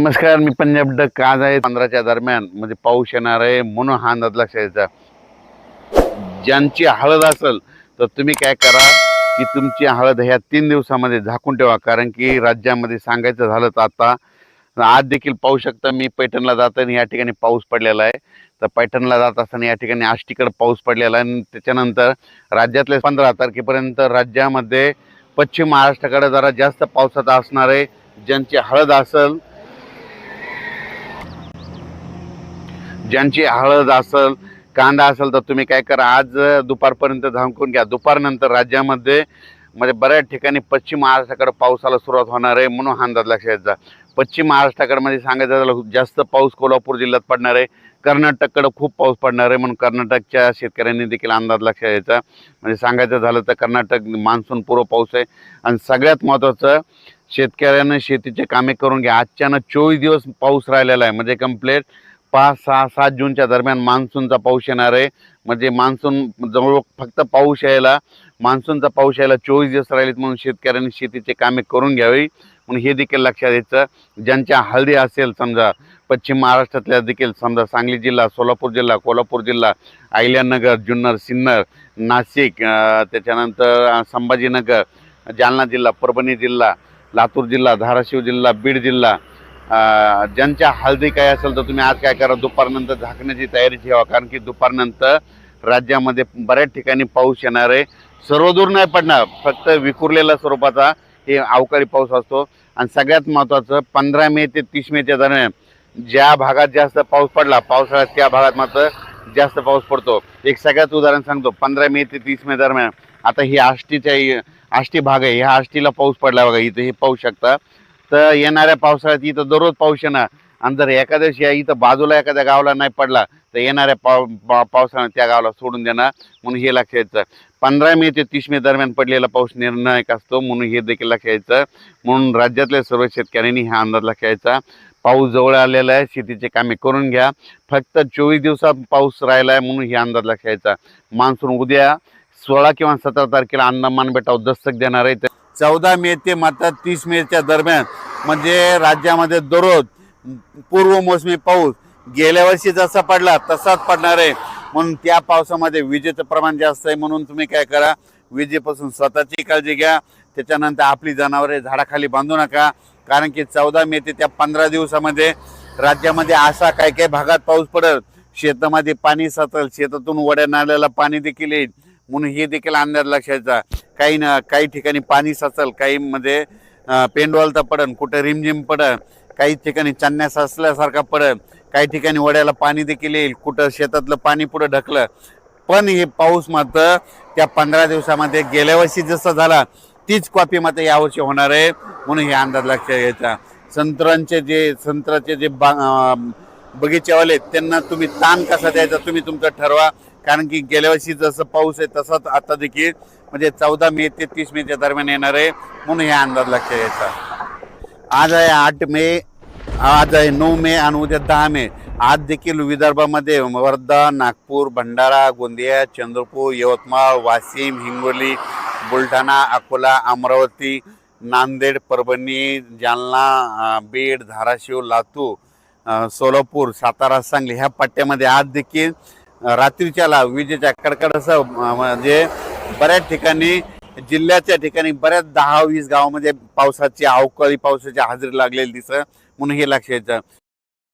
नमस्कार, मी पंजाब डक. आज आहे 15च्या दरम्यान म्हणजे पाऊस येणार आहे म्हणून हा अंदाज लक्षात घ्यायचा. ज्यांची हळद असेल तर तुम्ही काय करा की तुमची हळद ह्या 3 दिवसामध्ये झाकून ठेवा. कारण की राज्यामध्ये सांगायचं झालं तर आता आज देखील पाहू शकता. मी पैठणला जाताना या ठिकाणी पाऊस पडलेला आहे. तर पैठणला जात असताना या ठिकाणी आष्टीकडे पाऊस पडलेला आहे आणि त्याच्यानंतर राज्यातले 15 तारखेपर्यंत राज्यामध्ये पश्चिम महाराष्ट्राकडे जरा जास्त पावसाचा असणार आहे. ज्यांची हळद असेल ज्यांची हळद असेल, कांदा असेल तर तुम्ही काय करा, आज दुपारपर्यंत झाकून घ्या. दुपारनंतर राज्यामध्ये म्हणजे बऱ्याच ठिकाणी पश्चिम महाराष्ट्राकडे पावसाला सुरुवात होणार आहे म्हणून हा अंदाज लक्षात घ्यायचा. पश्चिम महाराष्ट्राकडे म्हणजे सांगायचं झालं जास्त पाऊस कोल्हापूर जिल्ह्यात पडणार आहे. कर्नाटककडे खूप पाऊस पडणार आहे म्हणून कर्नाटकच्या शेतकऱ्यांनी देखील अंदाज लक्षात घ्यायचा. म्हणजे सांगायचं झालं तर कर्नाटक मान्सून पूर्व पाऊस आहे. आणि सगळ्यात महत्त्वाचं, शेतकऱ्यांना शेतीचे कामे करून घ्या. आजच्यानं 24 दिवस पाऊस राहिलेला आहे. म्हणजे कंप्लीट 5, 6, 7 जूनच्या दरम्यान मान्सूनचा पाऊस येणार आहे. म्हणजे मान्सून जवळ फक्त मान्सूनचा पाऊस यायला 24 दिवस राहिलेत म्हणून शेतकऱ्यांनी शेतीचे कामे करून घ्यावी म्हणून हे देखील लक्षात द्यायचं. ज्यांच्या हळदी असेल, समजा पश्चिम महाराष्ट्रातल्या देखील, समजा सांगली जिल्हा, सोलापूर जिल्हा, कोल्हापूर जिल्हा, अहिल्यानगर, जुन्नर, सिन्नर, नाशिक, त्याच्यानंतर संभाजीनगर, जालना जिल्हा, परभणी जिल्हा, लातूर जिल्हा, धाराशिव जिल्हा, बीड जिल्हा, ज्यांच्या हळदी काय असेल तर तुम्ही आज काय करा, दुपारनंतर झाकण्याची तयारी ठेवा. कारण की दुपारनंतर राज्यामध्ये बऱ्याच ठिकाणी पाऊस येणार आहे. सर्वदूर नाही पडणार, फक्त विखुरलेल्या स्वरूपाचा हे अवकाळी पाऊस असतो. आणि सगळ्यात महत्त्वाचं, 15 मे ते 30 मेच्या दरम्यान ज्या भागात जास्त पाऊस पडला पावसाळ्यात त्या भागात मात्र जास्त पाऊस पडतो. एक सगळ्यात उदाहरण सांगतो. 15 मे ते 30 मे दरम्यान आता ही आष्टी भाग आहे, ह्या आष्टीला पाऊस पडला बघा, इथं हे पाहू शकता. तर येणाऱ्या पावसाळ्यात इथं दररोज पाऊस येणार. आणि जर एखाद्या दिवशी इथं बाजूला एखाद्या गावाला नाही पडला तर येणाऱ्या पावसाळ्यात त्या गावाला सोडून देणार म्हणून हे लक्षात घ्यायचं. 15 मे ते 30 मे दरम्यान पडलेला पाऊस निर्णायक असतो म्हणून हे देखील लक्षात घ्यायचं. म्हणून राज्यातल्या सर्व शेतकऱ्यांनी हा अंदाज लक्षात घ्यायचा. पाऊस जवळ आलेला आहे, शेतीचे कामे करून घ्या. फक्त 24 दिवसात पाऊस राहिला आहे म्हणून हे अंदाज लक्षात घ्यायचा. मान्सून उद्या 16 किंवा 17 तारखेला अंदमान बेटावर दस्तक देणार आहे. 14 मे ते मात्र 30 मेच्या दरम्यान म्हणजे राज्यामध्ये दररोज पूर्व मोसमी पाऊस गेल्या वर्षी जसा पडला तसाच पडणार आहे. म्हणून त्या पावसामध्ये विजेचं प्रमाण जास्त आहे म्हणून तुम्ही काय करा, विजेपासून स्वतःची काळजी घ्या. त्याच्यानंतर आपली जनावरे झाडाखाली बांधू नका. कारण की 14 मे ते त्या 15 दिवसामध्ये राज्यामध्ये असा काही भागात पाऊस पडेल, शेतामध्ये पाणी साचेल, शेतातून वड्या नाल्याला पाणी देखील येईल म्हणून हे देखील अंदाज लक्षायचा. काही ठिकाणी पाणी साचेल, काही मध्ये पेंडवालता पडेल, कुठे रिमझिम पडेल, काही ठिकाणी चांदण्या साचल्यासारखा पडेल, काही ठिकाणी वड्याला पाणी देखील येईल, कुठं शेतातलं पाणी पुढे ढकलं. पण हे पाऊस मात्र त्या 15 दिवसामध्ये गेल्या वर्षी जसं झाला तीच कॉपी मात्र यावर्षी होणार आहे म्हणून हे अंदाज लक्षात घ्यायचा. संत्र्याचे जे बगीचेवाले त्यांना तुम्ही ताण कसा द्यायचा तुम्ही तुमचं ठरवा. कारण की गेल्या वर्षी जसं पाऊस आहे तसाच आता देखील म्हणजे 14 मे ते 30 मेच्या दरम्यान येणार आहे म्हणून हे अंदाज लक्षात घ्यायचा. आज आहे 8 मे, आज आहे 9 मे आणि उद्या 10 मे. आज देखील विदर्भामध्ये वर्धा, नागपूर, भंडारा, गोंदिया, चंद्रपूर, यवतमाळ, वाशिम, हिंगोली, बुलढाणा, अकोला, अमरावती, नांदेड, परभणी, जालना, बीड, धाराशिव, लातूर, सोलापूर, सातारा, सांगली ह्या पट्ट्यामध्ये आज देखील रात्रीच्याला विजेच्या कडकडासह म्हणजे बऱ्याच ठिकाणी जिल्ह्याच्या ठिकाणी बऱ्याच 10-20 गावामध्ये अवकाळी पावसाची हजेरी लागलेली दिसत म्हणून हे लक्षात घ्यायचं.